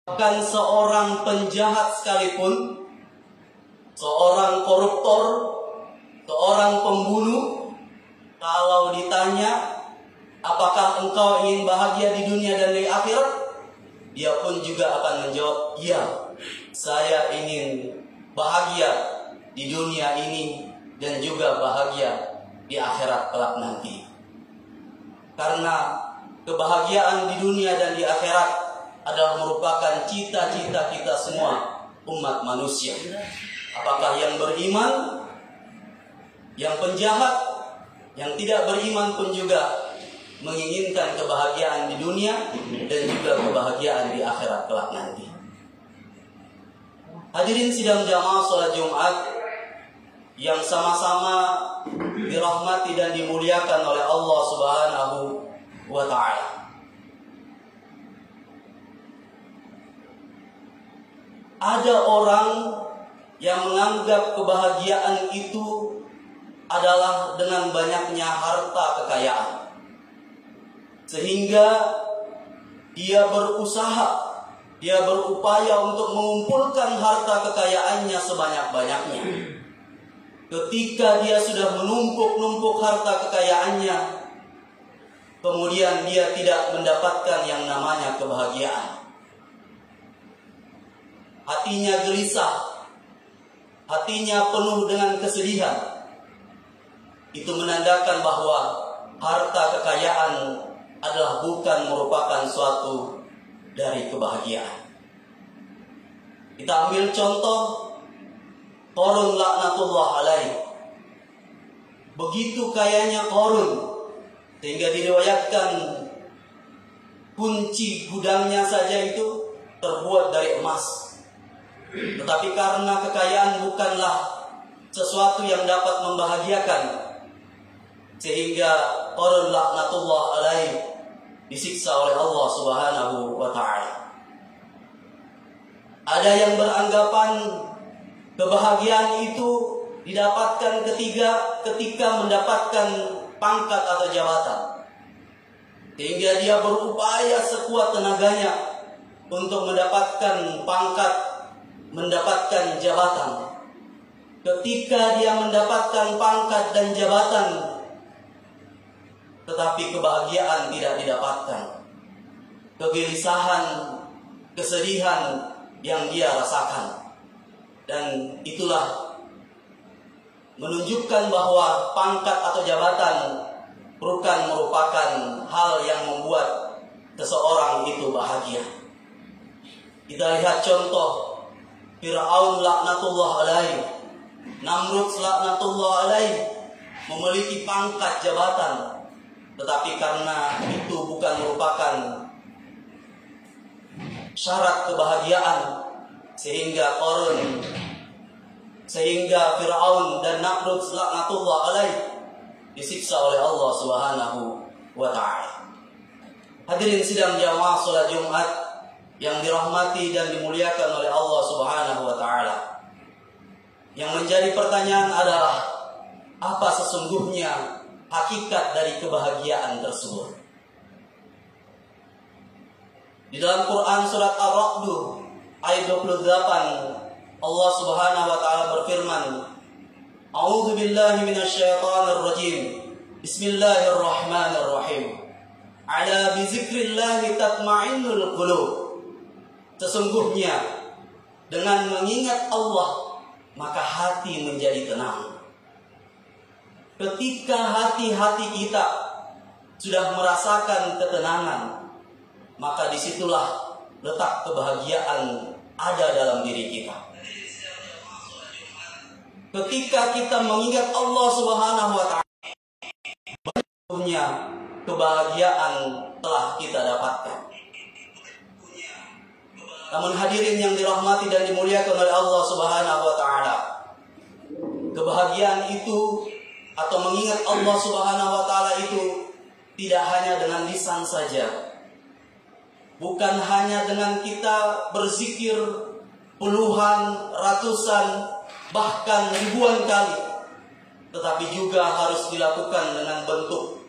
Bahkan seorang penjahat sekalipun, seorang koruptor, seorang pembunuh, kalau ditanya apakah engkau ingin bahagia di dunia dan di akhirat, dia pun juga akan menjawab, ya, saya ingin bahagia di dunia ini dan juga bahagia di akhirat kelak nanti. Karena kebahagiaan di dunia dan di akhirat adalah merupakan cita-cita kita semua umat manusia. Apakah yang beriman, yang penjahat, yang tidak beriman pun juga menginginkan kebahagiaan di dunia dan juga kebahagiaan di akhirat kelak nanti. Hadirin sidang jamaah salat Jumat yang sama-sama dirahmati dan dimuliakan oleh Allah Subhanahu wa taala. Ada orang yang menganggap kebahagiaan itu adalah dengan banyaknya harta kekayaan, sehingga dia berusaha, dia berupaya untuk mengumpulkan harta kekayaannya sebanyak-banyaknya. Ketika dia sudah menumpuk-numpuk harta kekayaannya, kemudian dia tidak mendapatkan yang namanya kebahagiaan. Hatinya gelisah, hatinya penuh dengan kesedihan. Itu menandakan bahwa harta kekayaan adalah bukan merupakan suatu dari kebahagiaan. Kita ambil contoh Qarun laknatullah alaih. Begitu kayanya Qarun sehingga diriwayatkan kunci gudangnya saja itu terbuat dari emas. Tetapi karena kekayaan bukanlah sesuatu yang dapat membahagiakan, sehingga Qarun laknatullah alaih disiksa oleh Allah Subhanahu wa taala. Ada yang beranggapan kebahagiaan itu didapatkan ketika mendapatkan pangkat atau jabatan, sehingga dia berupaya sekuat tenaganya untuk mendapatkan pangkat, mendapatkan jabatan. Ketika dia mendapatkan pangkat dan jabatan, tetapi kebahagiaan tidak didapatkan. Kegelisahan, kesedihan yang dia rasakan. Dan itulah menunjukkan bahwa pangkat atau jabatan bukan merupakan hal yang membuat seseorang itu bahagia. Kita lihat contoh Fir'aun laknatullah alaih, Namrud laknatullah alaih, memiliki pangkat jabatan, tetapi karena itu bukan merupakan syarat kebahagiaan, sehingga Fir'aun dan Namrud laknatullah alaih disiksa oleh Allah Subhanahu wa taala. Hadirin sidang jamaah salat Jumat yang dirahmati dan dimuliakan oleh Allah Subhanahu wa taala. Yang menjadi pertanyaan adalah, apa sesungguhnya hakikat dari kebahagiaan tersebut? Di dalam Quran surat Ar-Ra'd ayat 28, Allah Subhanahu wa taala berfirman, A'udzu billahi minasyaitonir rajim. Bismillahirrahmanirrahim. Ala bizikrillahi tatma'innul qulub. Sesungguhnya dengan mengingat Allah maka hati menjadi tenang. Ketika hati-hati kita sudah merasakan ketenangan, maka disitulah letak kebahagiaan ada dalam diri kita. Ketika kita mengingat Allah Subhanahu wa taala, kebahagiaan telah kita dapatkan. Namun hadirin yang dirahmati dan dimuliakan oleh Allah Subhanahu wa taala, kebahagiaan itu atau mengingat Allah Subhanahu wa taala itu tidak hanya dengan lisan saja. Bukan hanya dengan kita berzikir puluhan, ratusan, bahkan ribuan kali, tetapi juga harus dilakukan dengan bentuk,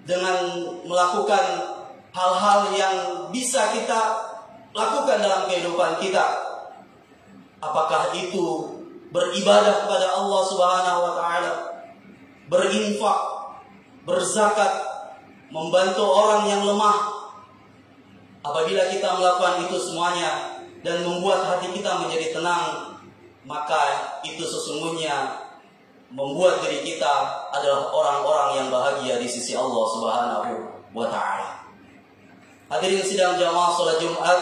dengan melakukan hal-hal yang bisa kita lakukan dalam kehidupan kita. Apakah itu beribadah kepada Allah Subhanahu wa taala, berinfak, berzakat, membantu orang yang lemah. Apabila kita melakukan itu semuanya dan membuat hati kita menjadi tenang, maka itu sesungguhnya membuat diri kita adalah orang-orang yang bahagia di sisi Allah Subhanahu wa taala. Hadirin sidang jamaah salat Jumat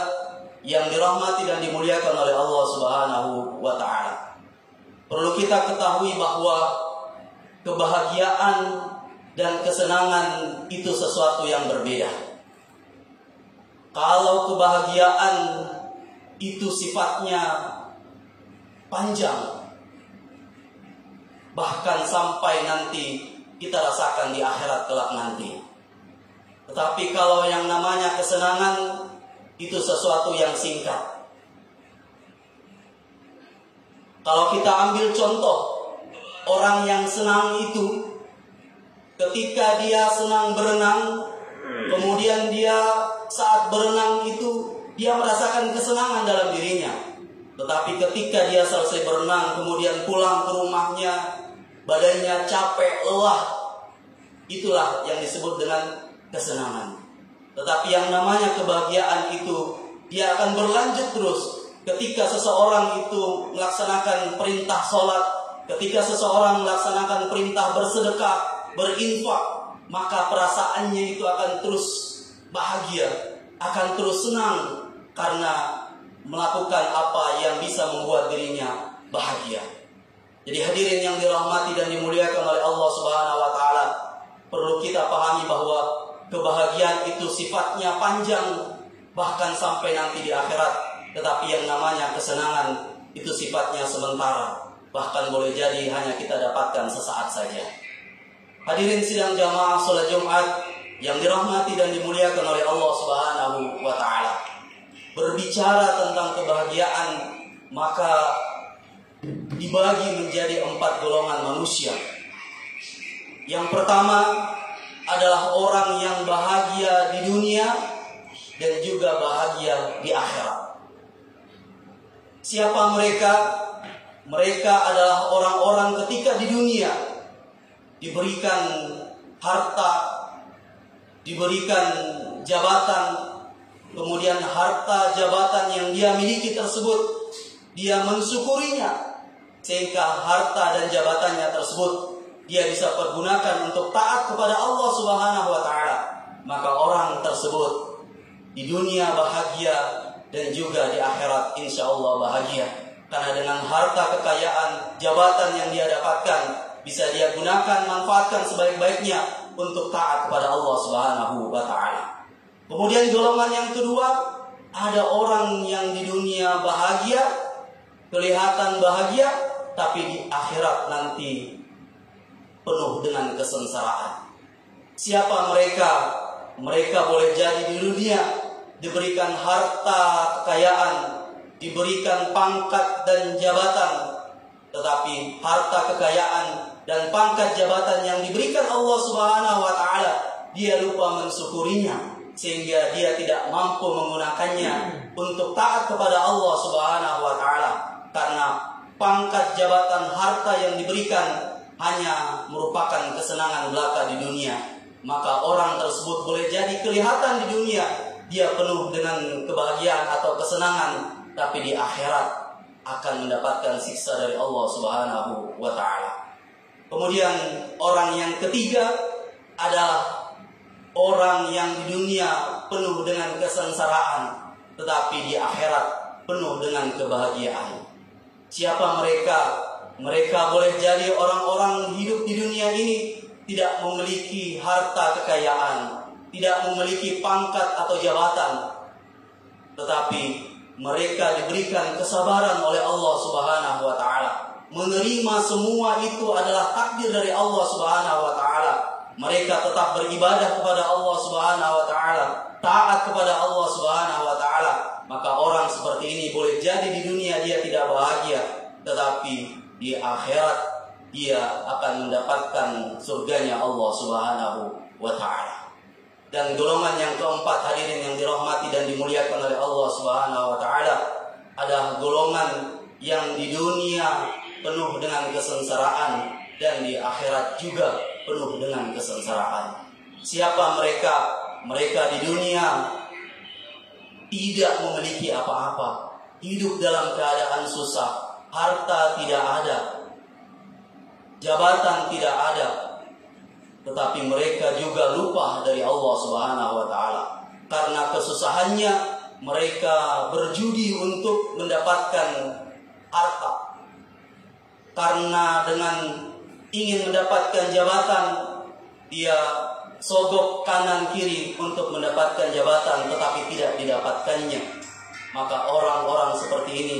yang dirahmati dan dimuliakan oleh Allah Subhanahu wa taala. Perlu kita ketahui bahwa kebahagiaan dan kesenangan itu sesuatu yang berbeda. Kalau kebahagiaan itu sifatnya panjang, bahkan sampai nanti kita rasakan di akhirat kelak nanti. Tetapi kalau yang namanya kesenangan itu sesuatu yang singkat. Kalau kita ambil contoh, orang yang senang itu ketika dia senang berenang, kemudian dia saat berenang itu dia merasakan kesenangan dalam dirinya. Tetapi ketika dia selesai berenang kemudian pulang ke rumahnya, badannya capek, lelah, itulah yang disebut dengan kesenangan. Tetapi yang namanya kebahagiaan itu dia akan berlanjut terus. Ketika seseorang itu melaksanakan perintah sholat, ketika seseorang melaksanakan perintah bersedekah, berinfak, maka perasaannya itu akan terus bahagia, akan terus senang karena melakukan apa yang bisa membuat dirinya bahagia. Jadi hadirin yang dirahmati dan dimuliakan oleh Allah Subhanahu wa taala, perlu kita pahami bahwa kebahagiaan itu sifatnya panjang bahkan sampai nanti di akhirat. Tetapi yang namanya kesenangan itu sifatnya sementara, bahkan boleh jadi hanya kita dapatkan sesaat saja. Hadirin sidang jamaah salat Jumat yang dirahmati dan dimuliakan oleh Allah Subhanahu wa taala. Berbicara tentang kebahagiaan, maka dibagi menjadi 4 golongan manusia. Yang pertama adalah orang yang bahagia di dunia dan juga bahagia di akhirat. Siapa mereka? Mereka adalah orang-orang ketika di dunia diberikan harta, diberikan jabatan, kemudian harta jabatan yang dia miliki tersebut dia mensyukurinya, sehingga harta dan jabatannya tersebut dia bisa pergunakan untuk taat kepada Allah Subhanahu wa taala. Maka orang tersebut di dunia bahagia dan juga di akhirat insya Allah bahagia. Karena dengan harta, kekayaan, jabatan yang dia dapatkan bisa dia gunakan, manfaatkan sebaik-baiknya untuk taat kepada Allah Subhanahu wa taala. Kemudian golongan yang kedua, ada orang yang di dunia bahagia, kelihatan bahagia, tapi di akhirat nanti penuh dengan kesengsaraan. Siapa mereka? Mereka boleh jadi di dunia diberikan harta, kekayaan, diberikan pangkat dan jabatan, tetapi harta, kekayaan dan pangkat jabatan yang diberikan Allah Subhanahu wa taala dia lupa mensyukurinya, sehingga dia tidak mampu menggunakannya untuk taat kepada Allah Subhanahu wa taala. Karena pangkat, jabatan, harta yang diberikan hanya merupakan kesenangan belaka di dunia, maka orang tersebut boleh jadi kelihatan di dunia dia penuh dengan kebahagiaan atau kesenangan, tapi di akhirat akan mendapatkan siksa dari Allah Subhanahu wa taala. Kemudian orang yang ketiga adalah orang yang di dunia penuh dengan kesengsaraan, tetapi di akhirat penuh dengan kebahagiaan. Siapa mereka? Mereka boleh jadi orang-orang hidup di dunia ini tidak memiliki harta kekayaan, tidak memiliki pangkat atau jabatan, tetapi mereka diberikan kesabaran oleh Allah Subhanahu wa taala. Menerima semua itu adalah takdir dari Allah Subhanahu wa taala. Mereka tetap beribadah kepada Allah Subhanahu wa taala, taat kepada Allah Subhanahu wa taala. Maka orang seperti ini boleh jadi di dunia dia tidak bahagia, tetapi di akhirat dia akan mendapatkan surganya Allah Subhanahu wa taala. Dan golongan yang keempat, hadirin yang dirahmati dan dimuliakan oleh Allah Subhanahu wa taala, adalah golongan yang di dunia penuh dengan kesengsaraan dan di akhirat juga penuh dengan kesengsaraan. Siapa mereka? Mereka di dunia tidak memiliki apa-apa, hidup dalam keadaan susah, harta tidak ada, jabatan tidak ada, tetapi mereka juga lupa dari Allah Subhanahu wa taala. Karena kesusahannya mereka berjudi untuk mendapatkan harta. Karena dengan ingin mendapatkan jabatan, dia sogok kanan kiri untuk mendapatkan jabatan, tetapi tidak didapatkannya. Maka orang-orang seperti ini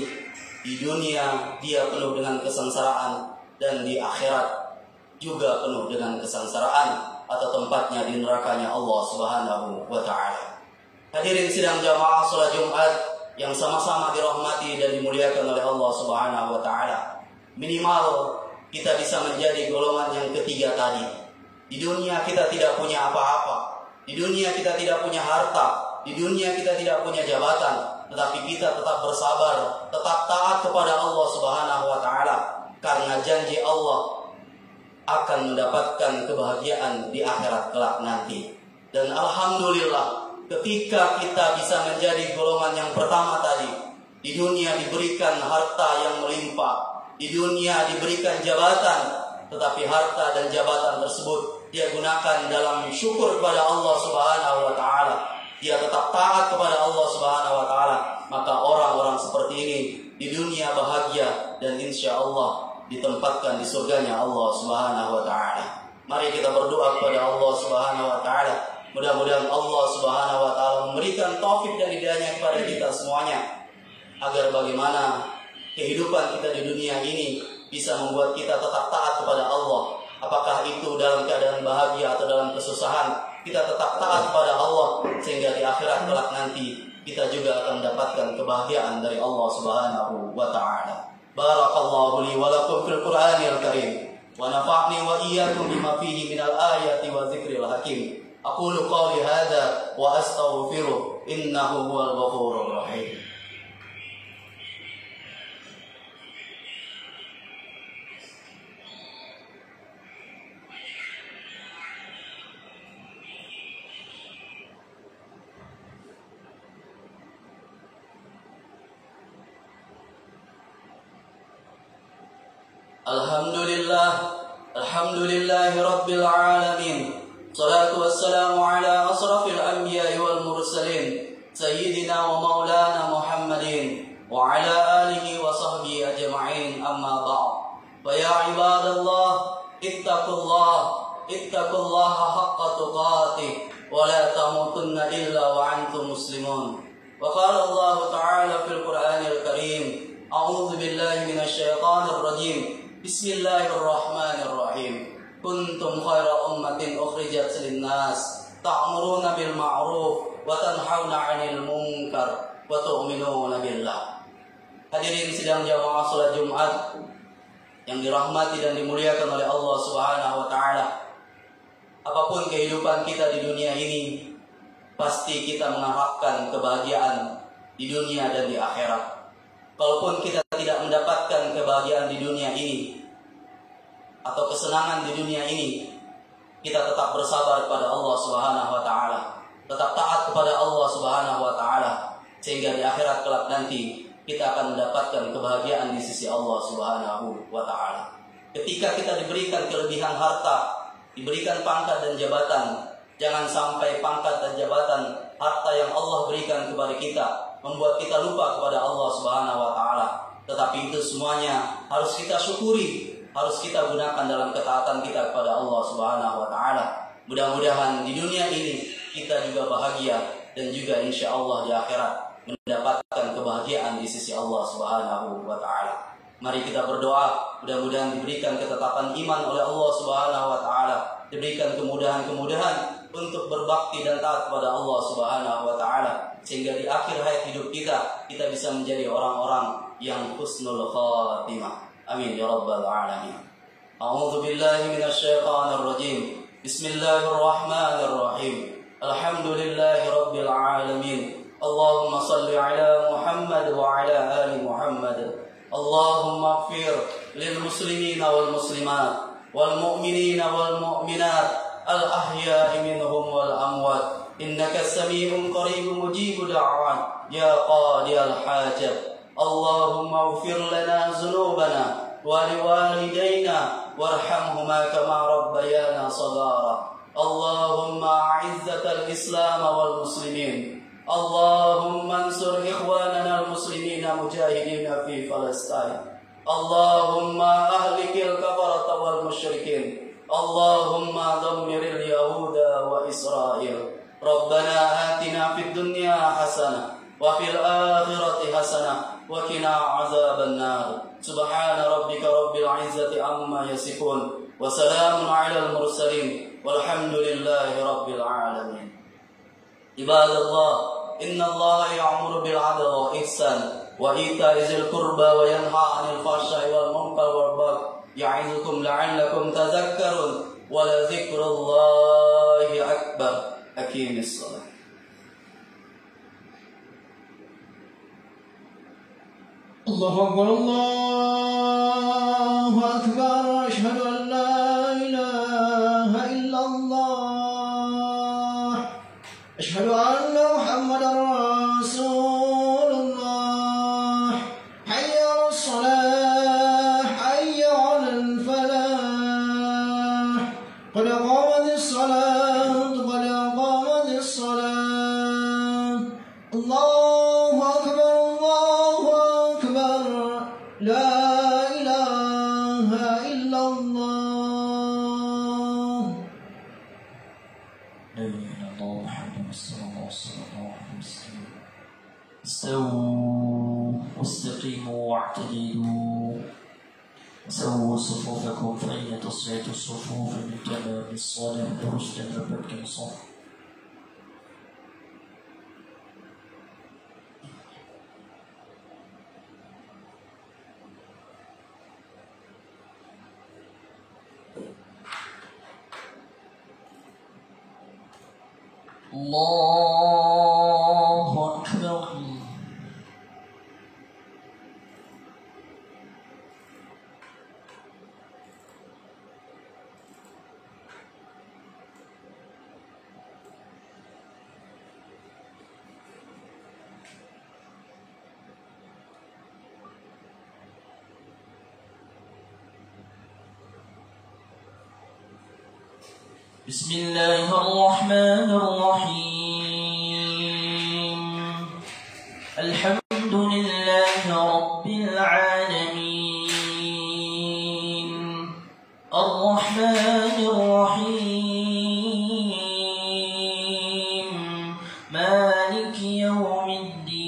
di dunia dia penuh dengan kesengsaraan, dan di akhirat juga penuh dengan kesengsaraan, atau tempatnya di nerakanya Allah Subhanahu wa taala. Hadirin sidang jamaah salat Jumat yang sama-sama dirahmati dan dimuliakan oleh Allah Subhanahu wa taala. Minimal kita bisa menjadi golongan yang ketiga tadi. Di dunia kita tidak punya apa-apa, di dunia kita tidak punya harta, di dunia kita tidak punya jabatan, tetapi kita tetap bersabar, tetap taat kepada Allah Subhanahu wa taala, karena janji Allah akan mendapatkan kebahagiaan di akhirat kelak nanti. Dan alhamdulillah, ketika kita bisa menjadi golongan yang pertama tadi, di dunia diberikan harta yang melimpah, di dunia diberikan jabatan, tetapi harta dan jabatan tersebut dia gunakan dalam syukur kepada Allah Subhanahu wa taala, dia tetap taat kepada Allah Subhanahu wa taala, maka orang-orang seperti ini di dunia bahagia dan insya Allah ditempatkan di surganya Allah Subhanahu wa taala. Mari kita berdoa kepada Allah Subhanahu wa taala. Mudah-mudahan Allah Subhanahu wa taala memberikan taufik dan hidayahnya kepada kita semuanya, agar bagaimana kehidupan kita di dunia ini bisa membuat kita tetap taat kepada Allah. Apakah itu dalam keadaan bahagia atau dalam kesusahan, kita tetap taat kepada Allah, sehingga di akhirat kelak nanti kita juga akan mendapatkan kebahagiaan dari Allah Subhanahu wa taala. Barakallahu li wa lakum fil Qur'anil Karim, wa nafa'ni wa iyyakum bima fihi minal ayati wa dzikril hakim. Aqulu qawli hadza wa astaghfiru innahu huwal ghafurur rahim. Alhamdulillahi Rabbil Alamin. Salatu wassalamu ala asrafil anbiya'i wal mursalin, Sayyidina wa maulana Muhammadin wa ala alihi wa sahbihi ajma'in, amma ba'd. Fa ya ibadallah, ittaqullaha haqqa tuqatih wa la tamutunna illa wa antum muslimun. Wa qala Allah ta'ala fil Qur'anil Karim, a'udzu billahi minasy syaithanir rajim. Bismillahirrahmanirrahim. Kuntum khaira ummatin ukhrijat lin-nas, ta'muruna bil ma'ruf wa tanhauna 'anil munkar wa tu'minuna billah. Hadirin sidang jamaah salat Jumat yang dirahmati dan dimuliakan oleh Allah Subhanahu wa taala. Apapun kehidupan kita di dunia ini, pasti kita mengharapkan kebahagiaan di dunia dan di akhirat. Kalaupun kita tidak mendapatkan kebahagiaan di dunia ini atau kesenangan di dunia ini, kita tetap bersabar kepada Allah Subhanahu wa taala, tetap taat kepada Allah Subhanahu wa taala, sehingga di akhirat kelak nanti kita akan mendapatkan kebahagiaan di sisi Allah Subhanahu wa taala. Ketika kita diberikan kelebihan harta, diberikan pangkat dan jabatan, jangan sampai pangkat dan jabatan, harta yang Allah berikan kepada kita membuat kita lupa kepada Allah Subhanahu wa taala. Tetapi itu semuanya harus kita syukuri, harus kita gunakan dalam ketaatan kita kepada Allah Subhanahu wa taala. Mudah-mudahan di dunia ini kita juga bahagia, dan juga insya Allah di akhirat mendapatkan kebahagiaan di sisi Allah Subhanahu wa taala. Mari kita berdoa, mudah-mudahan diberikan ketetapan iman oleh Allah Subhanahu wa taala, diberikan kemudahan-kemudahan untuk berbakti dan taat kepada Allah Subhanahu wa taala, sehingga di akhir hayat hidup kita bisa menjadi orang-orang yang husnul khatimah. Amin ya rabbal alamin. A'udzu billahi minasy syaithanir rajim. Bismillahirrahmanirrahim. Alhamdulillahi Rabbil Alamin. Allahumma salli ala Muhammad wa ala ali Muhammad. Allahumma ighfir lil muslimina wal muslimat wal mu'minina wal mu'minat al ahya'i minhum wal amwat. Innaka sami'un qaribun mujibud da'wat ya qadiyal hajat. Allahumma ighfir lana dhunubana wa liwalidayna warhamhuma kama rabbayana shaghara. Allahumma a'izzatal Islam wal muslimin. Allahumma ansur ikhwanana al-muslimina mujahidina fi Palestine. Allahumma ahlikil kafarata wal musyrikin. Allahumma dhammiril yahuda wa Israel. Rabbana atina fid dunya hasanah wa fil akhirati hasanah wa qina azaban nar. Subhana rabbika rabbil izzati amma yasifun wa salamun alal mursalin walhamdulillahi rabbil alamin. Ibadallah, innallaha ya'muru bil 'adli wal ihsan wa ita'i dzil qurba wa yanha 'anil fahsya'i wal munkar wal baghi ya'izukum la'allakum tadhakkarun wa la dzikrullahi akbar. Aqimis shalah. Allahu akbar, Allahu akbar, asyhadu an la ilaha illallah, asyhadu anna Muhammadar Rasulullah. Hayya 'alas shalah, hayya 'alal falah. Qad qamatis salah, qad qamatis salah. Allahu akbar, Allahu akbar, la ilaha illallah. La ilaha illallah Muhammadur Rasulullah sallallahu alaihi wasallam. استووا واستقيموا واعتدلوا وسووا صفوفكم فإن تصفية الصفوف من تمام الصلاة رشدا ربك صف. الله أكبر. بسم الله الرحمن الرحيم. الحمد لله رب العالمين. الرحمن الرحيم. مالك يوم الدين.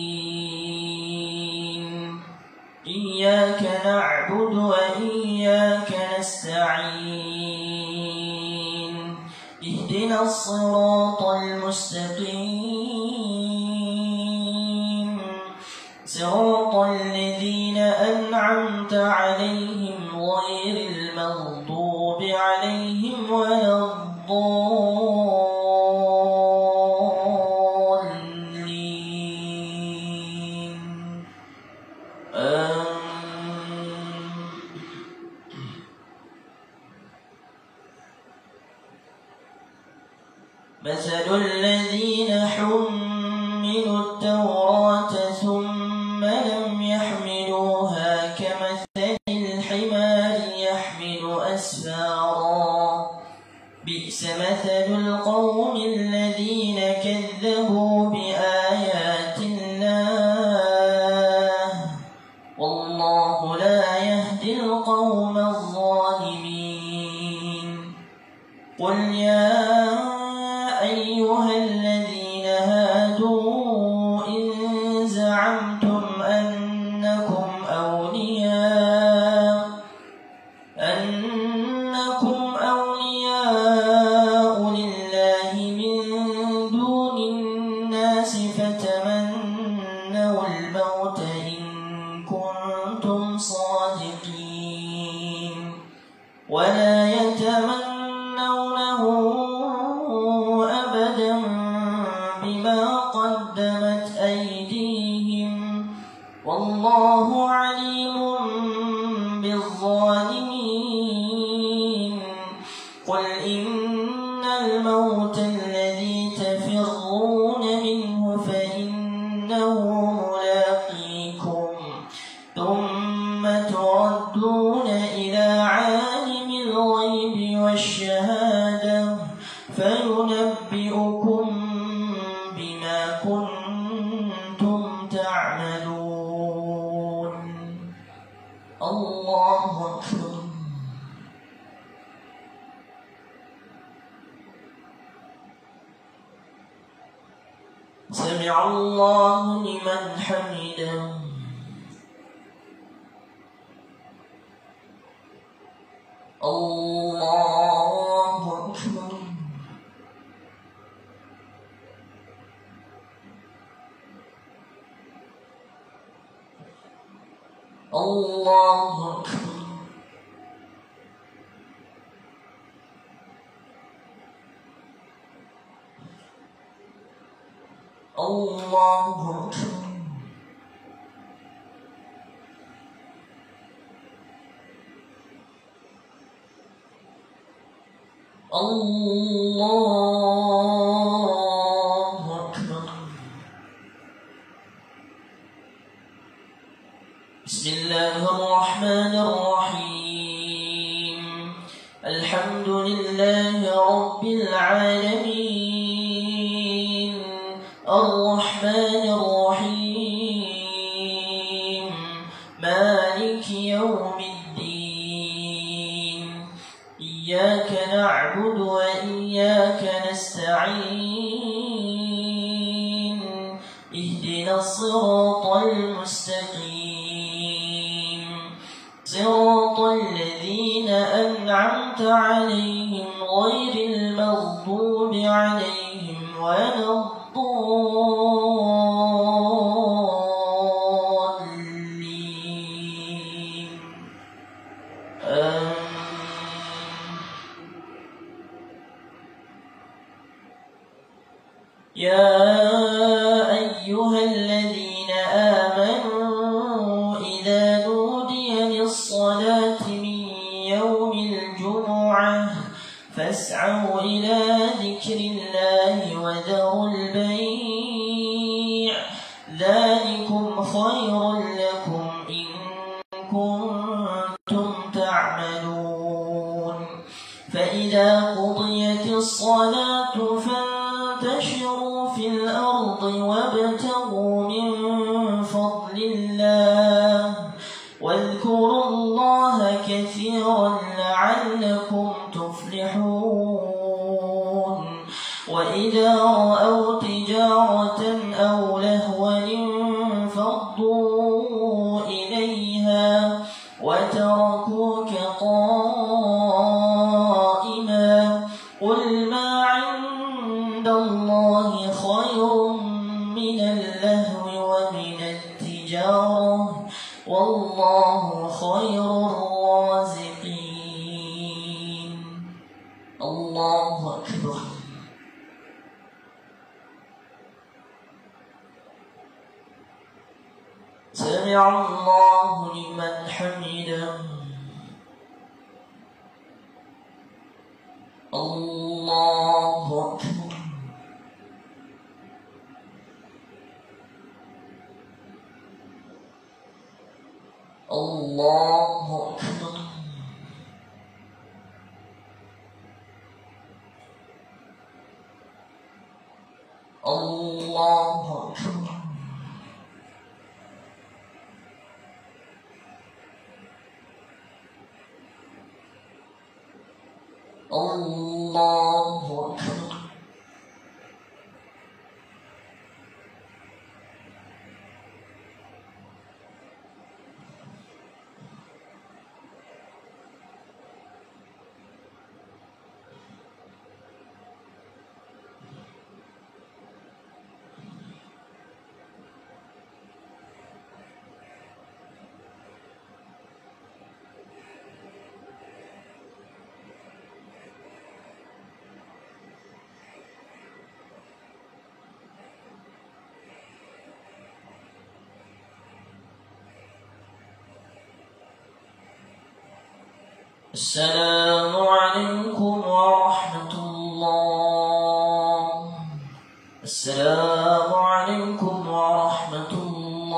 إياك نعبد وإياك نستعين. اهدنا الصراط المستقيم. صراط الذين أنعمت عليهم غير المغضوب عليهم ولا الضالين. مثل الذين حملوا التوراة ثم لم يحملوها كمثل الحمار يحمل أسفارا. بئس مثل القوم الذين كذبوا بآيات الله والله لا يهدي القوم الظالمين. قل يا أيها الذين هادوا إن زعمتم أنكم أولياء لله من دون الناس فتمنوا الموت إن كنتم صادقين ولا يتمنونه أبدا والله عليم بالظالمين قل إن الموت الذي تفرون منه فإنه ملاقيكم ثم تردون إلى عالم الغيب والشهادة فينبئكم بما كنتم تعملون. الله أكبر. سمع الله لمن حمده. الله أكبر. الله أكبر. الله أكبر. الله أكبر. بسم الله الرحمن الرحيم الحمد لله رب العالمين الرحمن الرحيم مالك يوم الدين إياك نعبد وإياك نستعين اهدنا الصراط المستقيم صراط الذين أنعمت عليهم غير المغضوب عليهم ولا الضالين يا أيها الذين آمنوا إذا نودي للصلاة من يوم الجمعة فاسعوا إلى ذكر الله وذروا البيع ذلكم خير لكم إن كنتم تعملون فإذا قضيت الصلاة فانتشروا في الأرض وابتغوا من فضل الله واذكروا الله كثيرا لعلكم تفلحون وإذا رأوا تجارة أو لهوا انفضوا إليها وتركوك قائما قل ما عند الله خير من اللهو ومن التجارة والله خير الرازقين. الله أكبر. سمع الله لمن حمده. الله أكبر. الله أكبر. الله أكبر. الله أكبر. السلام عليكم ورحمة الله. السلام عليكم ورحمة الله.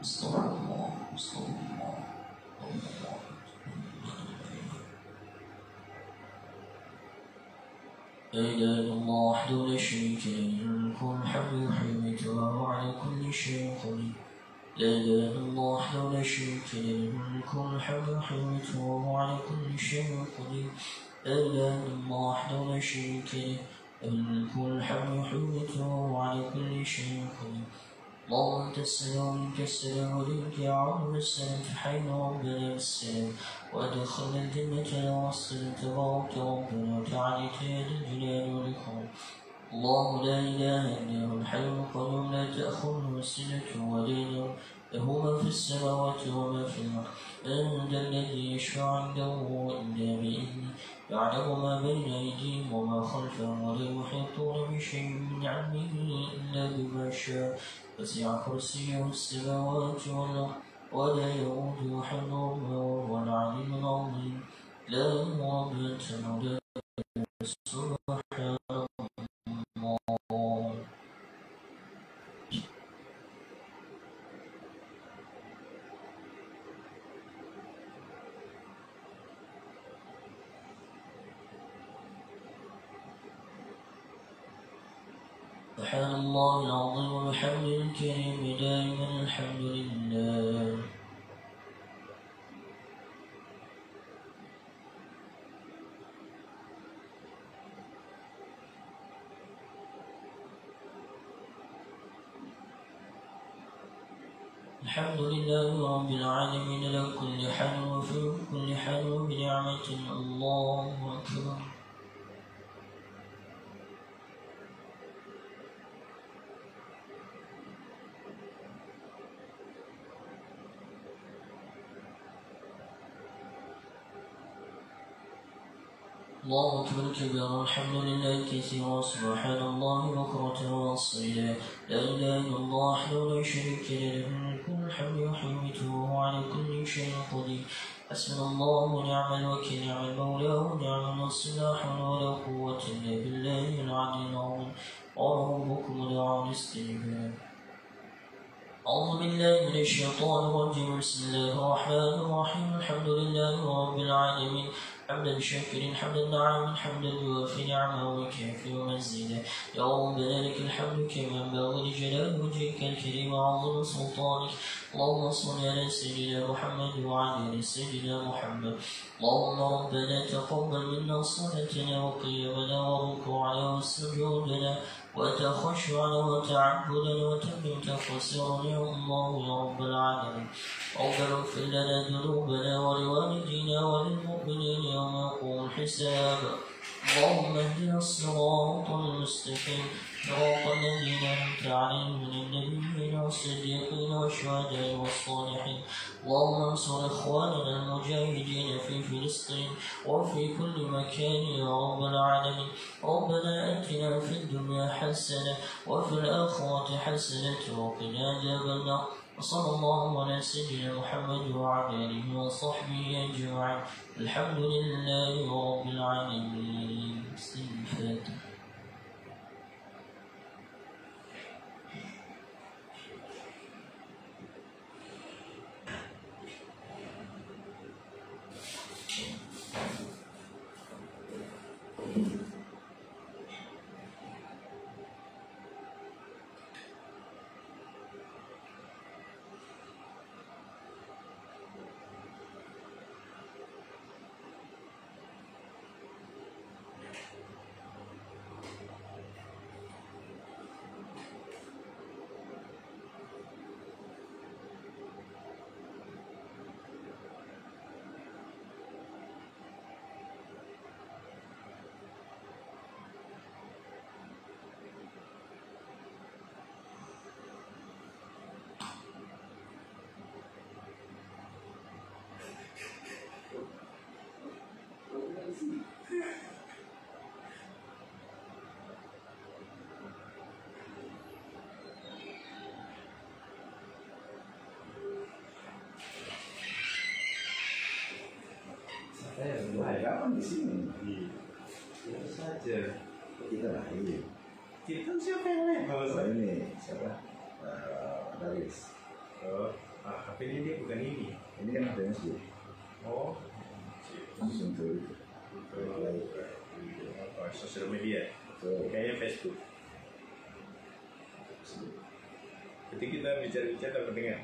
استغفر الله استغفر الله. لا إله إلا الله وحده لا شريك له له الملك والحمد يحيي ويميت وهو على كل شيء قدير. لا إله إلا الله وحده لا شريك له له الملك والحمد يحيي ويميت وهو على كل شيء قدير. لا إله إلا الله وحده لا شريك له له الملك والحمد يحيي ويميت وهو على كل شيء قدير. اللهم أنت السلام منك السلام وليك يا عظم السلام حين ربنا بالسلام وأدخلنا الجنة وصلت تبارك ربنا وتعاليت يا ذا الجلال والإكرام. الله لا إله إلا هو الحي القيوم لا تأخذه سنة ولا نوم له ما في السماوات وما في الأرض. من ذا الذي يشفع عنده إلا بإذنه يعلم ما بين أيديهم وما خلفهم ولا يحيطون بشيء من علمه إلا بما شاء. وسع كرسيه السماوات والأرض ولا يؤوده حفظهما وهو العلي العظيم. لا رب أنت مولانا سبحان الله. سبحان الله العظيم وبحمده الكريم دائما الحمد لله. الحمد لله رب العالمين على كل حال وفي كل حال وبنعمة. الله أكبر. الله أكبر كبيرا الحمد لله كثيرا سبحان الله بكرة وأصيلا. لا إله إلا الله وحده لا شريك له له الملك والحمد يحيي ويميت وهو على كل شيء قدير. حسبنا الله ونعم الوكيل نعم المولى ونعم النصير. لا حول ولا قوة إلا بالله العلي العظيم. قال ربكم ادعوني استجب. أعوذ بالله من الشيطان الرجيم. بسم الله الرحمن الرحيم. الحمد لله رب العالمين حمدا شاكرا حمدا نعما حمدا يوافي نعمه ويكافئ مزيدا. يا ربنا لك الحمد كما ينبغي لجلال وجهك الكريم وعظيم سلطانك. اللهم صل على سيدنا محمد وعلى ال سيدنا محمد. اللهم ربنا تقبل منا صلاتنا وقيامنا وركوعنا وسجودنا وتخشعنا وتعبدنا وتمم تقصيرنا يا الله يا رب العالمين. ربنا اغفر لنا ذنوبنا ولوالدينا وللمؤمنين يوم يقوم الحساب. اللهم اهدنا الصراط المستقيم صراط الذين أنعمت عليهم من النبيين والصديقين والشهداء والصالحين. اللهم انصر إخواننا المجاهدين في فلسطين وفي كل مكان يا رب العالمين. ربنا آتنا في الدنيا حسنة وفي الآخرة حسنة وقنا عذاب النار. وصلى الله على سيدنا محمد وعلى آله وصحبه أجمعين. الحمد لله رب العالمين. الفاتحة. Kapan di sini? Iya saja. Kita lah ini. Kita siapa yang lain? Oh ini siapa? Dalis. Oh, HP ini dia bukan ini. Ini kan ada yang sih. Oh, Langsung tuh. sosial media. Tuh. Kayaknya Facebook. Jadi kita bicara-bicara dapat dengar.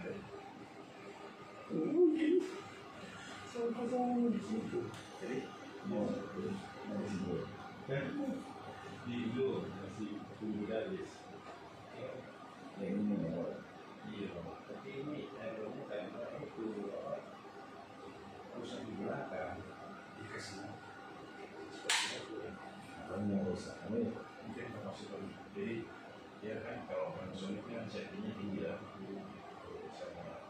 Sama-sama di situ. Jadi mau di situ. Di Indo masih tunggu Dalis. Yang ini mau. Iya, tapi ini aeronya kayak itu rusak di belakang. Dikasih seperti itu. Apanya rusak? Ini Mungkin termasuk jadi ya kan kalau Panasonic kan safety-nya tinggi ya, sama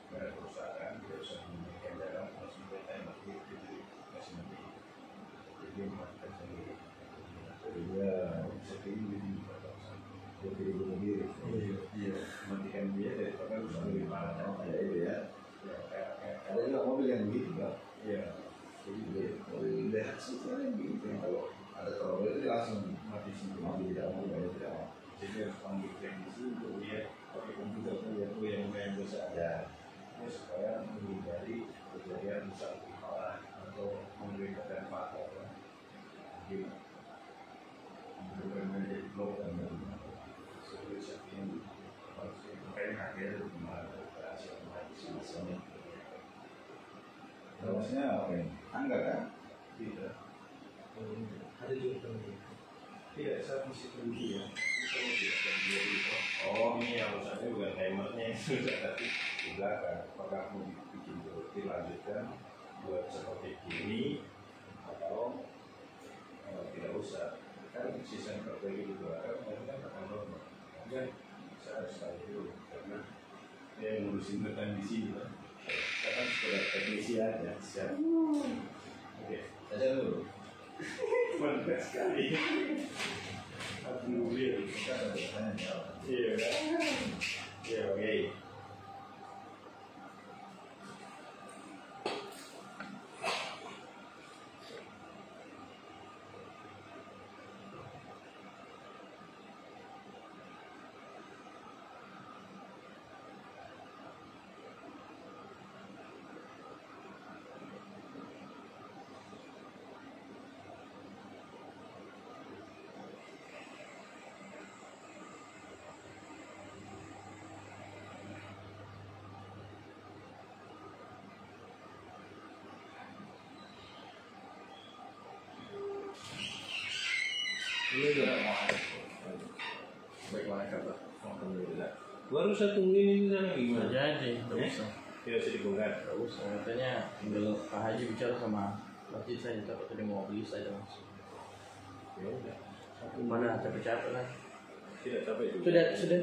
ada perusahaan dia usah memberikan jalan langsung kita mati jadi kasih nanti jadi memastikan sendiri. jadi dia Safety ini jadi bunuh diri. iya matikan dia daripada rusak lebih parah. Oh ya itu ya. Ya kayak Ada juga mobil yang begitu kan. iya Jadi mobil Daihatsu itu yang begitu. Kalau ada trouble itu langsung mati sendiri. mati tidak mau ya tidak mau. Jadi harus panggil teknisi untuk dia pakai komputer itu yang bisa Ya. supaya menghindari kejadian rusak lebih parah atau memberikan patah jadi bukan menjadi blok dan solusi ini makanya akhirnya kemarin operasi Sini. Terusnya apa ini? Tangga kan? tidak ada juga penting tidak saya mesti berhenti ya oh ini yang rusaknya bukan timernya sudah tapi di belakang apakah mau bikin dilanjutkan buat seperti ini atau tidak usah kan sistem perbaiki di belakang kan akan normal kan saya harus tahu dulu karena dia yang ngurusin tekan di sini kan saya kan sekedar teknisi aja siap oke Saja dulu. mantap sekali alhamdulillah Kita ada bertanya jawab. iya iya oke Ini juga mau ada. Bagaimana kabar? Alhamdulillah. baru satu menit ini sana gimana Jadi, nggak usah. tidak usah dibongkar Nggak usah. Katanya ambil Pak Haji bicara sama Masjid saya, takut tadi mau beli saja langsung. ya udah Mana capek-capek kan? tidak capek juga Sudah.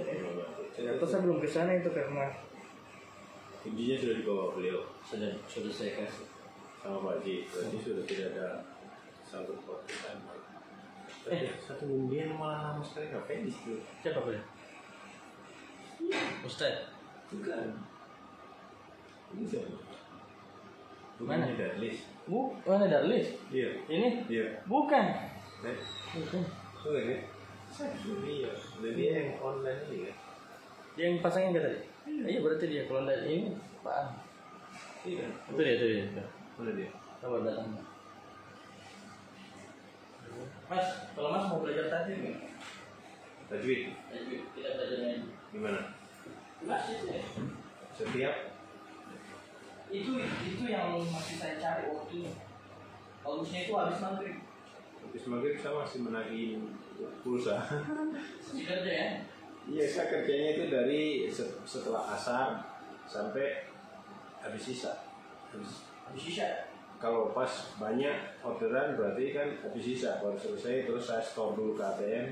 Atau saya belum ke sana itu karena kuncinya sudah dibawa beliau sudah saya kasih. sama Pak Ji berarti sudah tidak ada sangkut pautan satu kemudian malah lama sekali ngapain di situ Siapa boleh? Ustaz. bukan ini siapa Mana? ini Darlis Mana Darlis? iya Ini? iya Bukan. bukan oh ini iya dan dia yang online ini kan Yang pasangnya enggak tadi? Iya berarti dia kalau dari ini Pak. iya Itu dia. mana dia Sabar datang. Mas, kalau Mas mau belajar tajwid nggak? Tajwid Tajwid, kita belajarnya gimana Mas itu ya. setiap Itu yang masih saya cari waktunya. Bagusnya itu habis maghrib. habis maghrib saya masih menagih pulsa Masih kerja ya? iya saya kerjanya itu dari setelah asar sampai habis sisa Habis sisa. kalau pas banyak orderan berarti kan habis sisa baru selesai terus saya store dulu ke ATM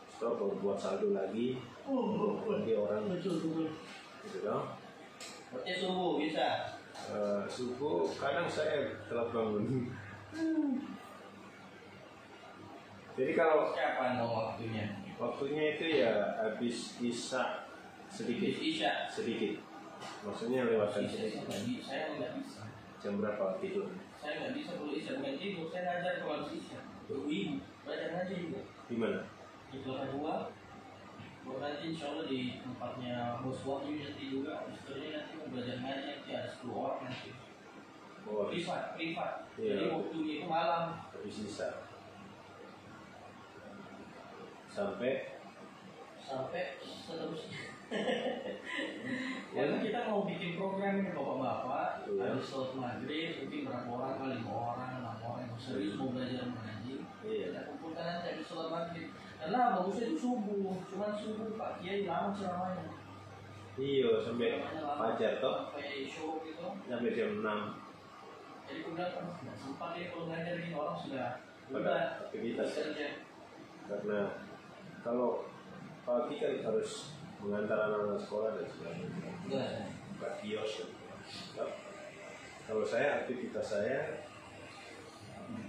store baru buat saldo lagi nanti orang Betul. gitu dong Berarti subuh bisa. subuh kadang saya telat bangun jadi kalau Kapan dong waktunya? waktunya itu ya habis isya Habis isya. sedikit maksudnya lewat Isya nggak bisa. Jam berapa tidur? Saya nggak bisa kalau isya bukan tidur, saya ngajar kalau harus isya. Ibu belajar ngaji juga. Di mana? Di kelas 2. Buat nanti insya Allah di tempatnya bos Wahyu nanti juga. Misalnya nanti mau belajar ngaji nanti ada 10 orang nanti. Oh, Privat. Iya. Jadi waktunya itu malam. habis sisa. Sampai seterusnya. Karena kita mau bikin program ini bapak-bapak, Iya. habis sholat maghrib, mungkin berapa orang, 5 orang, 6 orang yang serius mau belajar mengaji. Iya. Kita kumpulkan nanti habis sholat maghrib. Karena bagusnya itu subuh, cuman subuh Pak Kiai lama ceramahnya. Iya, sampai fajar toh, Sampai syuruk gitu. sampai jam 6. Jadi udah kan nggak sempat ya kalau ngajarin orang sudah Pada aktivitas. kerja. Karena kalau pagi kan harus mengantar anak-anak sekolah dan sebagainya. Enggak. Buka kios dan sebagainya. Kalau saya aktivitas saya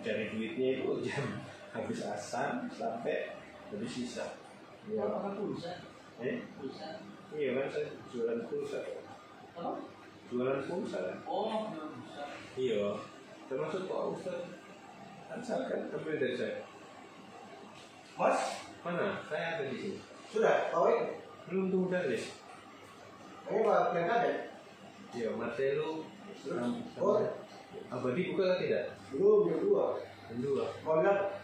cari duitnya itu jam habis asar sampai habis sisa. Kalau pakai pulsa, pulsa. Iya kan saya jualan pulsa. Apa? Jualan pulsa kan? Oh, pulsa. Iya. Termasuk Pak Ustaz. Ansar kan ambil dari saya. Mas, Mana? Saya ada di sini. sudah tahu Belum tunggu Charles. ini Pak yang kadet. Iya, Marcelo. Oh, Abadi buka tidak? belum yang dua. Yang dua. Mau lihat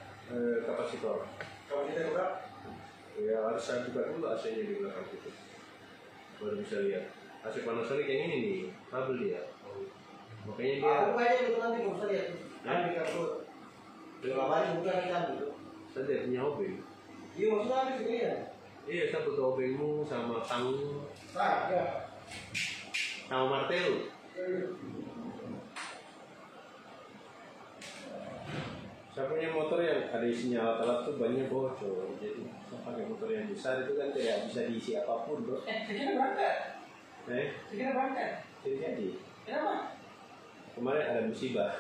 Kapasitor. kalau kita buka? Ya harus saya buka dulu AC-nya di belakang itu. Baru bisa lihat. AC Panasonic yang ini nih, kabel dia. Makanya dia. Aku kayaknya itu nanti bisa lihat. Nanti kartu. Berapa hari bukan ikan gitu. Saya punya obeng. Iya maksudnya habis ini ya. Iya, saya butuh obengmu sama tangmu Nah, ya. sama martelo. Saya punya motor yang ada isinya alat-alat tuh banyak bocor. Jadi saya pakai motor yang besar itu kan tidak bisa diisi apapun, bro. Segera berangkat. Segera berangkat. Jadi Kenapa? kemarin ada musibah.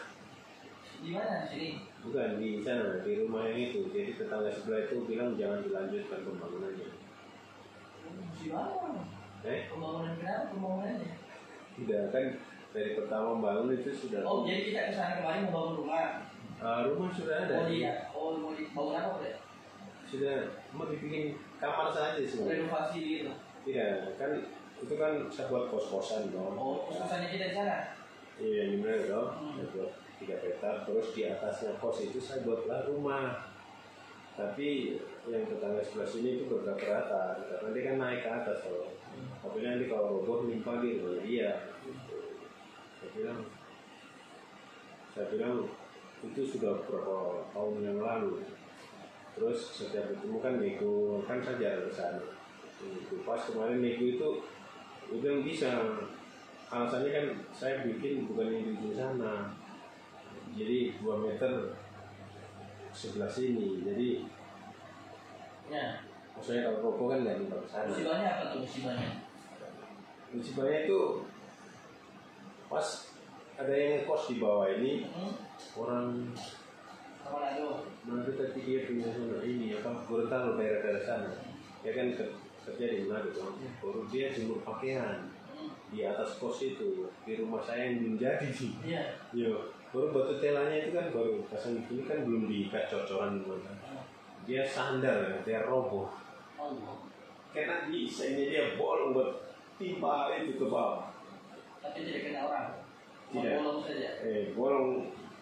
Di mana? Di sini. Bukan di sana, di rumah yang itu. Jadi tetangga sebelah itu bilang jangan dilanjutkan pembangunannya. Di mana? Pembangunan kenapa? Pembangunannya? Tidak kan dari pertama bangun itu sudah. Oh, jadi kita kesana kemarin mau bangun rumah. Rumah sudah ada. Oh iya. Oh, mau dibangun apa Pak? Sudah mau dibikin kamar saja sebenarnya. Renovasi gitu. Tidak kan itu kan saya buat kos-kosan dong. Oh, kosannya kita di sana. Iya, di mana dong? Saya buat 3 petak, terus di atasnya kos itu saya buatlah rumah. Tapi yang tetangga sebelah sini itu beberapa rata, karena dia kan naik ke atas loh. Tapi nanti kalau roboh nimpa di rumah dia. Saya bilang itu sudah beberapa tahun yang lalu. Terus setiap ketemu kan nego kan saya jarang ke sana. Itu pas kemarin nego itu udah bisa. Alasannya kan saya bikin bukan yang di sana. Jadi 2 meter sebelah sini. Jadi Ya. maksudnya kalau rokok kan nggak nimpa ke sana. Musibahnya apa tuh musibahnya? Musibahnya itu pas ada yang kos di bawah ini orang Manado tadi dia punya sana ini apa Gorontalo daerah-daerah sana. Ya kan kerja di Manado kan. Baru dia jemur pakaian di atas kos itu di rumah saya yang belum jadi sih. Iya. Yo, baru batu telanya itu kan baru pasang ini kan belum diikat cocoran kan. Dia sandal, dia roboh. Allah. Karena desainnya dia bolong buat timpa itu ke bawah. Tapi tidak kena orang. Tidak. Bolong saja. Bolong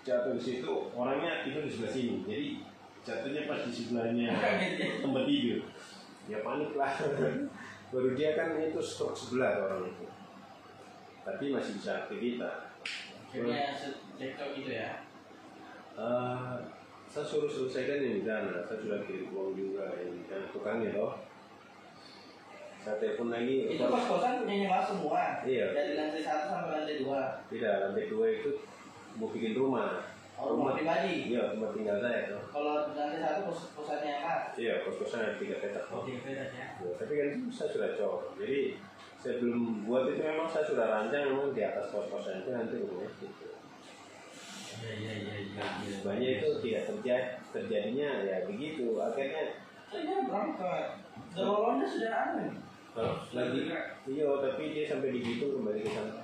jatuh di situ, orangnya tidur di sebelah sini. Jadi jatuhnya pas di sebelahnya tempat tidur. Ya panik lah. Baru dia kan itu stroke sebelah orang itu. Tapi masih bisa aktivitas. Akhirnya cekcok gitu ya. Saya suruh selesaikan yang di sana. Saya sudah kirim uang juga yang di sana tukangnya toh. Saya telepon lagi. Itu kos-kosan punya Mas semua. Iya. Dari lantai 1 sampai lantai 2. Tidak, lantai 2 itu mau bikin rumah. Oh, rumah pribadi. Iya, tempat tinggal saya toh. Kalau lantai 1 kosannya Mas. Iya, kos-kosan ada 3 petak toh. Oke, beda ya. Ya, tapi kan itu saya sudah cocok. Jadi saya belum buat itu memang saya sudah rancang memang di atas kos-kosan itu nanti rumahnya gitu. Iya. Banyak itu tidak terjadinya ya begitu. Akhirnya Saya berangkat. Dorongnya sudah ada. lagi iya tapi dia sampai dihitung kembali ke sana.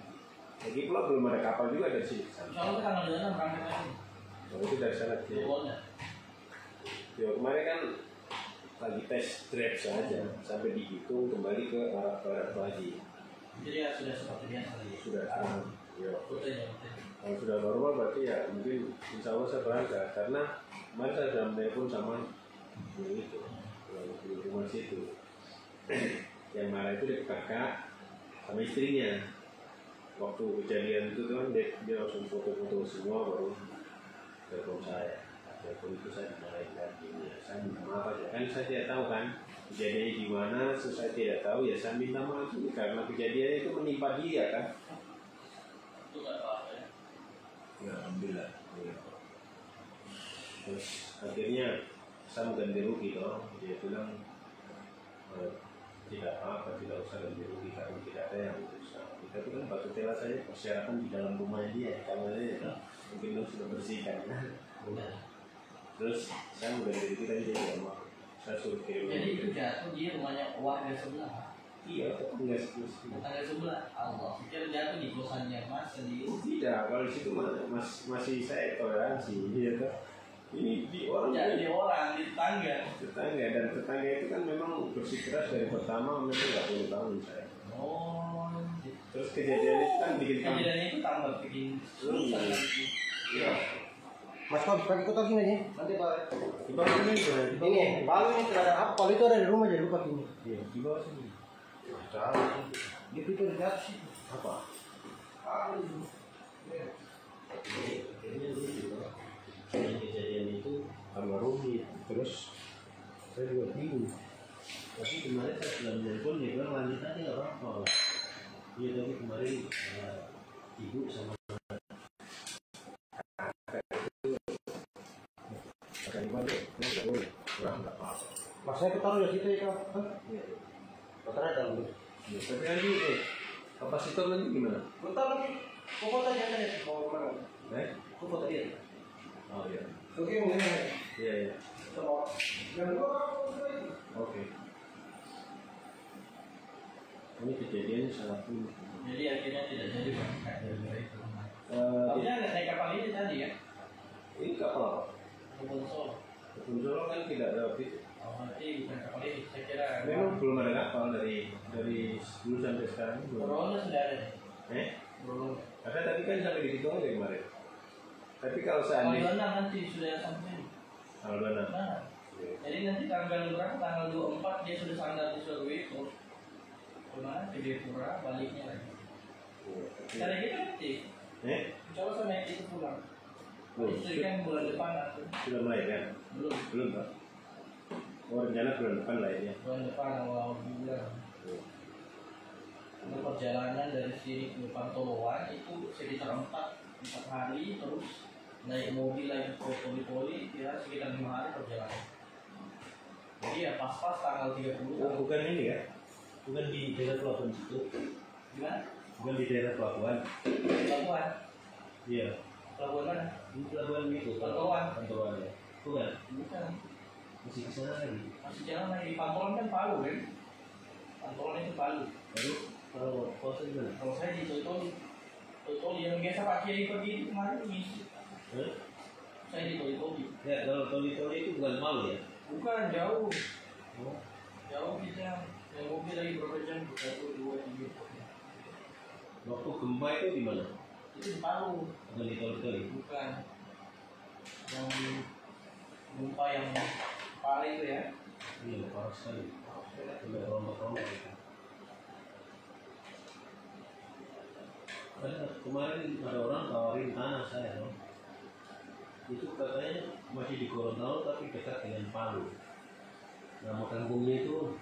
Lagi pula belum ada kapal juga dari sini. Kalau kita tanggal 26 berangkat lagi. Oh, itu dari sana. Ya, kemarin kan lagi tes drive saja sampai dihitung kembali ke arah barat lagi. Jadi ya sudah seperti biasa lagi. Sudah. Ya. Kalau sudah normal berarti ya mungkin insya Allah saya berangkat karena kemarin saya sudah menelpon sama itu di rumah situ yang marah itu dia kakak sama istrinya waktu kejadian itu kan dia langsung foto-foto semua baru telepon saya. Telepon itu saya dimarahin lagi ya, saya minta maaf aja kan saya tidak tahu kan kejadiannya di mana, saya tidak tahu ya saya minta maaf karena kejadiannya itu menimpa dia kan. Itu nggak apa-apa ya. Ya, alhamdulillah. Ya. Terus akhirnya saya mau ganti rugi toh, dia bilang tidak apa-apa, tidak usah ganti rugi karena tidak ada yang berusaha. Kita itu kan batu tela saya persyaratan di dalam rumah dia, kamarnya ya, mungkin lo sudah bersihkan. Terus saya mau ganti rugi tadi dia tidak mau, saya suruh kirim. Jadi itu jatuh dia rumahnya warga sebelah. Iya, tetangga sebelah. Allah, pikir jatuh di kosannya Mas sendiri. Tidak, kalau di situ masih saya toleransi, ya toh. Ini di orang jadi orang di tetangga dan tetangga itu kan memang bersikeras dari pertama memang nggak boleh bangun saya. Oh, terus kejadian itu kan kejadian itu tambah bikin susah lagi. Iya. Mas kau pakai kotak ini aja. Nanti pak. Di bawah sini Ini palu ini terhadap apa? Kalau itu ada di rumah jadi lupa ini. Iya, di bawah sini. Di pintu di atas itu. Apa? Kejadian itu tambah rumit, terus saya juga bingung. Tapi kemarin saya sudah menelpon dia bilang lanjut aja nggak apa-apa. Iya tapi kemarin ibu sama Mas saya ketaruh di situ itu. Kotor ada dulu. tapi kan ini kapasitor nanti gimana? Bentar lagi. Kok tadi ada ya? Mau kemana? Kok tadi ada? Oh iya. Oke, mungkin. Iya iya. Sama. Yang dua. Oke. Ini kejadiannya sangat unik. Jadi akhirnya tidak jadi berangkat dari itu. Eh, Tapi ada naik kapal ini tadi ya? ini kapal apa? Kebun Solo. Kebun Solo kan tidak ada itu. Oh, berarti bukan kapal ini. Saya kira. Memang belum ada kapal dari dulu sampai sekarang belum. Corona sudah ada. Belum. Ada tapi kan sampai di situ aja kemarin. Tapi kalau Tanggal seandainya 26 nanti sudah sampai. tanggal 26. Nah, jadi nanti tanggal berapa? Tanggal 24 dia sudah sandar di Surabaya. Kemana? Ke Jayapura, baliknya lagi. Cara kita nanti. Coba saya naik itu pulang. Itu kan bulan depan atau? Sudah mulai kan? Belum Pak. Oh rencana bulan depan lah ya. Bulan depan awal bulan. Untuk perjalanan dari sini ke Pantoloan itu sekitar 4 hari, terus naik mobil lagi ke Poli-Poli ya sekitar 5 hari perjalanan. Jadi ya pas-pas tanggal 30. Oh, bukan ini ya? Bukan di daerah pelabuhan situ? Gimana? Bukan di daerah pelabuhan? Pelabuhan. Iya. Pelabuhan mana? Di pelabuhan itu. Pantoloan. Pantoloan ya. Bukan? Bukan. Masih ke sana lagi. Masih jalan lagi. Pantoloan kan Palu kan? Pantoloan itu Palu. Lalu kalau saya gimana? Kalau saya di Toli. Toli yang biasa Pak Kiai pergi itu kemarin ngisi. Saya di Toli. Ya kalau Toli itu bukan Palu ya? Bukan, jauh. Oh. Jauh kita. Yang mobil lagi berapa jam? 1, 2, 3. Waktu gempa itu di mana? Itu di Palu. Bukan di Toli. Bukan. Yang gempa yang parah itu ya. Iya, parah sekali. Sampai rombak-rombak itu. Kemarin ada orang tawarin tanah saya loh. Itu katanya masih di Gorontalo tapi dekat dengan Palu. Nama kampungnya itu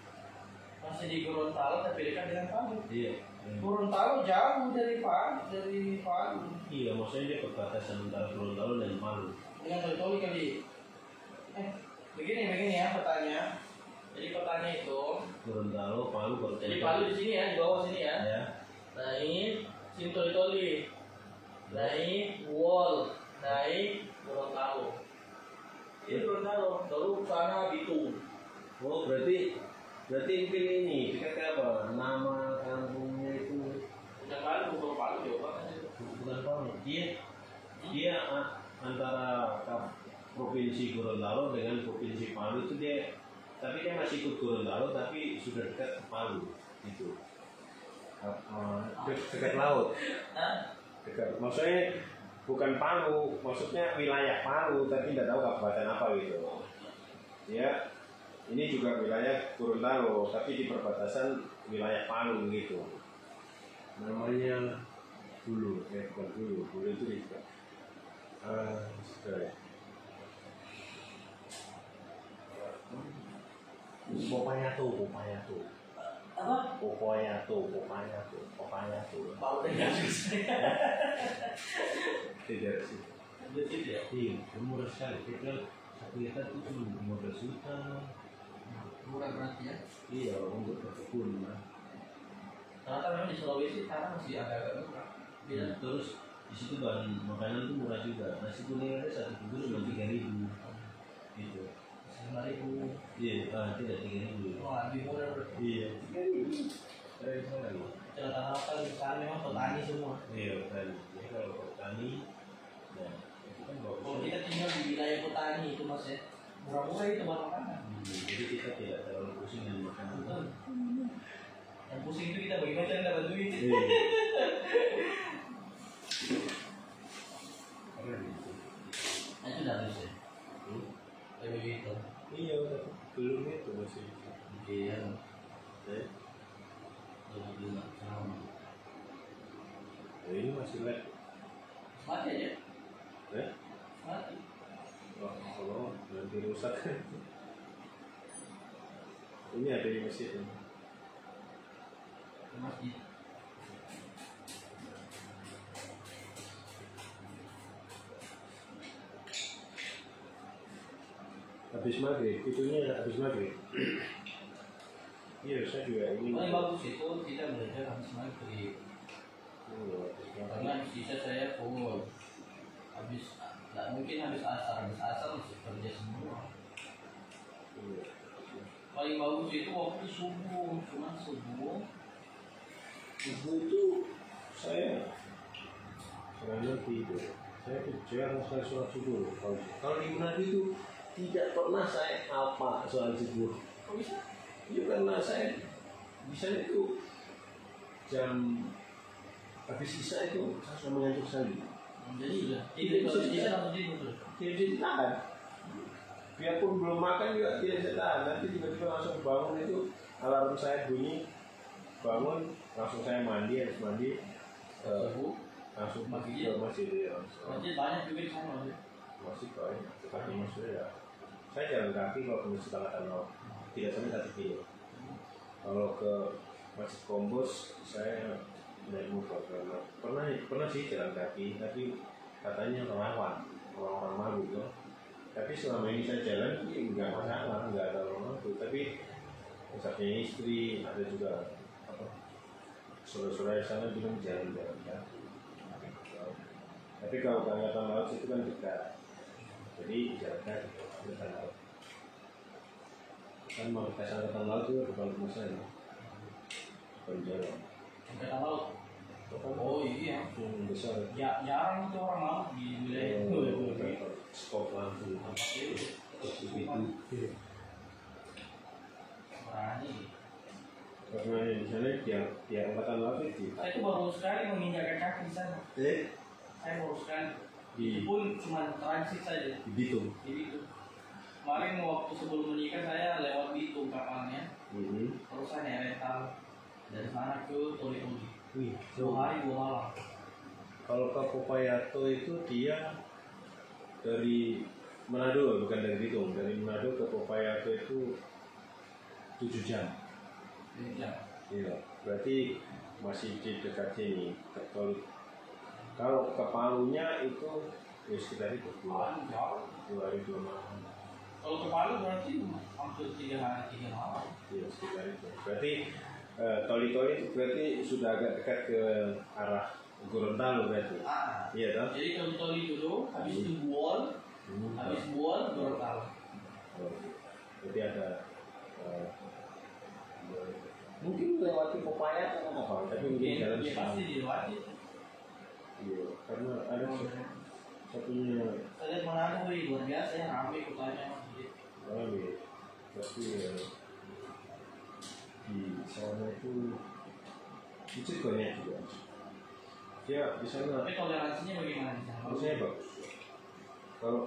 Masih di Gorontalo tapi dekat dengan Palu. iya. Gorontalo jauh dari Palu. Iya, maksudnya dia perbatasan antara Gorontalo dan Palu. Dengan Toli kali. Begini ya petanya. Jadi petanya itu. Gorontalo, Palu, Jadi Palu di sini ya, di bawah sini ya. Ya. Naik sini Toli. Naik Wall, naik Gorontalo. Ini Gorontalo, baru sana Bitung. Oh, berarti mungkin ini kita apa? Nama kampungnya itu Bukan Palu, Jawa Barat. antara provinsi Gorontalo dengan provinsi Palu itu tapi dia masih ikut Gorontalo tapi sudah dekat ke Palu gitu. Dekat laut. Dekat, maksudnya bukan Palu, maksudnya wilayah Palu tapi tidak tahu kabupaten apa gitu. Ya, ini juga wilayah Gorontalo tapi di perbatasan wilayah Palu gitu. Namanya Bulu, bukan Bulu itu juga. Popaya tuh. Apa? Popaya tuh. Baru dengar Tidak sih. ya. Iya, murah sekali. Kita satu hektar itu cuma 15 juta. Murah berarti ya. Iya, untuk berkebun. Karena kan memang di Sulawesi tanah masih agak-agak murah. Ya, terus di situ bahan makanan tuh murah juga. Nasi kuning ada satu bungkus cuma 3.000. Gitu. 5.000. Iya, tidak 3.000. Wah, lebih murah berarti. Iya, 3.000. Dari sana lagi. Rata-rata di sana memang petani semua. Iya, petani. Jadi kalau petani, ya itu kan bagus. Kalau kita tinggal di wilayah petani itu mas ya, murah-murah itu buat makanan. Jadi kita tidak terlalu pusing dengan makanan. Betul. Yang pusing itu kita bagaimana cara dapat duit. Iya. Karena gitu. Nah, itu udah habis ya. Lebih gitu. Iya, belum itu masih. Iya. Ya. Lebih nggak sama. Ya, ini masih lag. Mati aja. Ya? Mati. Wah, kalau nanti rusak. Ini ada di masjid ini. Masjid. Habis maghrib, itunya habis maghrib. Iya, saya juga ingin. Paling bagus itu kita belajar habis maghrib. Karena bisa saya full. Habis, nggak mungkin habis asar masih kerja semua. Iya. Paling bagus itu waktu subuh, cuma subuh. Subuh itu saya sebenarnya tidur. Saya jarang sekali sholat subuh. Kalau di Manado itu tidak pernah saya apa sholat subuh. Kok bisa? Ya karena saya bisa itu jam habis isya itu saya sudah mengantuk sekali. Jadi sudah. Tidak bisa tidur. Tidak bisa tahan. Biarpun belum makan juga tidak bisa tahan. Nanti tiba-tiba langsung bangun itu alarm saya bunyi, bangun langsung saya mandi, habis mandi Subuh. langsung Masjid. ke masjid ya. Masjid banyak juga di sana. Masih banyak. Kaki masjid ya. Saya jalan kaki kalau ke masjid Angkatan Laut tidak sampai 1 kilo. Kalau ke Masjid Kombos saya naik motor karena pernah sih jalan kaki tapi katanya rawan orang-orang malu ya. Tapi selama ini saya jalan nggak masalah, nggak ada orang malu. Tapi misalnya istri ada juga saudara-saudara sana bilang jalan-jalan ya. Tapi kalau ke Angkatan Laut itu kan dekat, jadi jalan kaki Angkatan Laut. Kan mau dikasih Angkatan Laut itu bukan rumah saya, bukan jalan. Angkatan Laut. Oh iya. Yang besar. Ya jarang itu orang mau di wilayah itu. Skop langsung. Begitu. Berani. Karena di sana di Angkatan Laut itu. Saya itu baru sekali menginjakan kaki di sana. Saya baru sekali. Pun cuma transit saja. Di Bitung. Di Bitung. Kemarin waktu sebelum menikah saya lewat Bitung kapalnya. Terus saya rental dari sana ke Toli-Toli. Wih, 2 hari 2 malam. kalau ke Popayato itu dia dari Manado, bukan dari Bitung. Dari Manado ke Popayato itu 7 jam. Iya, berarti masih di dekat sini. Kalau ke Palunya itu ya sekitar itu 2 hari 2 malam. Kalau ke Palu berarti hampir 3 hari 3 malam. Iya, sekitar itu. Berarti Toli-Toli itu berarti sudah agak dekat ke arah Gorontalo berarti. Iya toh? Jadi kalau Toli dulu, habis itu Buol, habis Buol Gorontalo. Jadi ada mungkin lewati Popaya atau apa? Tapi mungkin jalan pasti dilewati. Iya, karena ada satunya Saya lihat Manado luar biasa ya, ramai kotanya masjid. rame, tapi ya di sana itu banyak juga. Ya di sana Tapi toleransinya bagaimana di sana? harusnya bagus. Kalau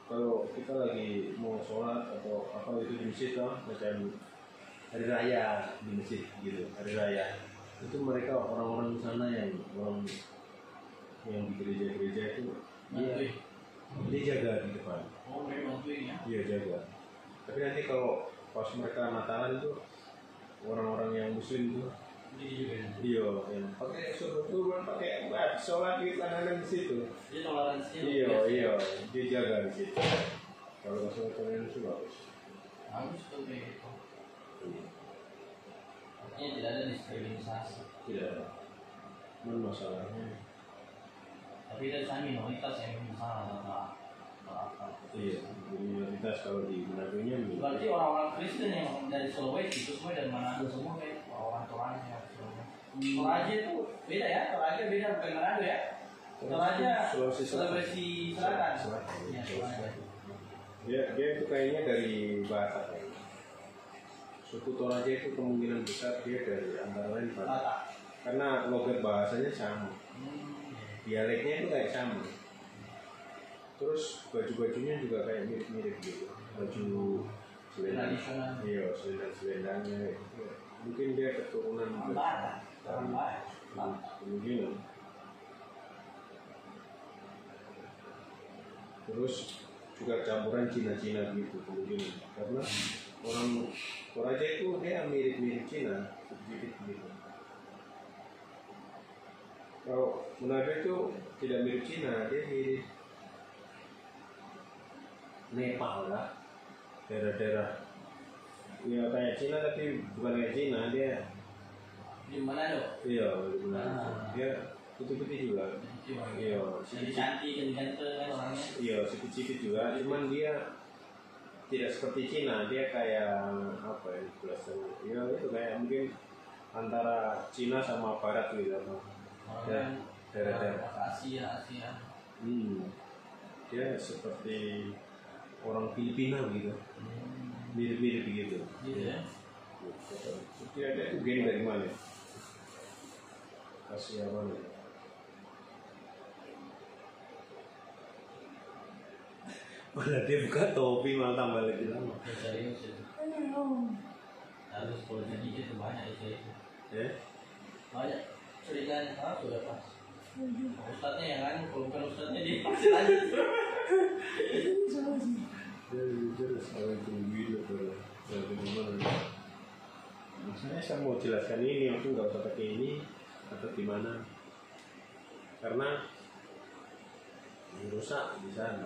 kalau kita lagi mau sholat atau apa itu di masjid lah, macam hari raya di masjid gitu, hari raya itu mereka orang-orang di sana yang di gereja-gereja itu dia jaga di depan. Oh, mereka bantuin ya? Iya jaga. Tapi nanti kalau pas mereka Natalan itu orang-orang yang Muslim itu Jadi juga ya? iya yang pakai turun pakai sholat di kanan di situ. Jadi toleransinya Iya luar biasa. iya dia jaga di situ. Kalau masalah kalian itu bagus. Bagus tuh kayak gitu. Artinya tidak ada diskriminasi. Tidak ada. Cuman masalahnya Tapi dari sana minoritas yang masalah apa? iya minoritas kalau di Manado-nya Berarti orang-orang Kristen yang dari Sulawesi itu semua dari Manado semua kayak orang Toraja yang Toraja itu beda ya, Toraja beda bukan Manado ya. Toraja Sulawesi Selatan. Ya, Toraja. dia itu kayaknya dari Batak ya. Suku Toraja itu kemungkinan besar dia dari antara lain Batak. Batak. Karena logat bahasanya sama, dialeknya itu kayak sama. Terus baju-bajunya juga kayak mirip-mirip gitu. Baju selendang, Tradisional. iya selendang-selendangnya. Mungkin dia keturunan Batak. Orang Batak. kemungkinan. Terus juga campuran Cina-Cina gitu kemungkinan. Karena orang Toraja itu dia mirip-mirip Cina, sedikit gitu. Kalau Manado itu tidak mirip Cina, dia mirip Nepal lah, daerah-daerah ya kayak Cina tapi bukan kayak Cina dia. Di Manado. Iya benar. Dia putih-putih juga. Iya, Jadi cantik dan ganteng kan orangnya. iya sedikit juga, cuman dia tidak seperti Cina, dia kayak apa ya jelasan? Ya itu kayak mungkin antara Cina sama Barat gitu atau Orang daerah-daerah. Asia. Dia seperti orang Filipina gitu, mirip-mirip begitu. Gitu ya. Kira-kira itu gen dari mana? Asia mana? Malah dia buka topi malah tambah lagi lama. Ya, serius itu. Harus kalau jadi itu banyak itu. Ya? Banyak ceritanya sudah pas. Ustadznya yang kan, kalau bukan ustadznya dia pasti lanjut. Terus kalau itu video dari mana? Saya mau jelaskan ini, aku nggak usah pakai ini atau gimana? Karena rusak di sana.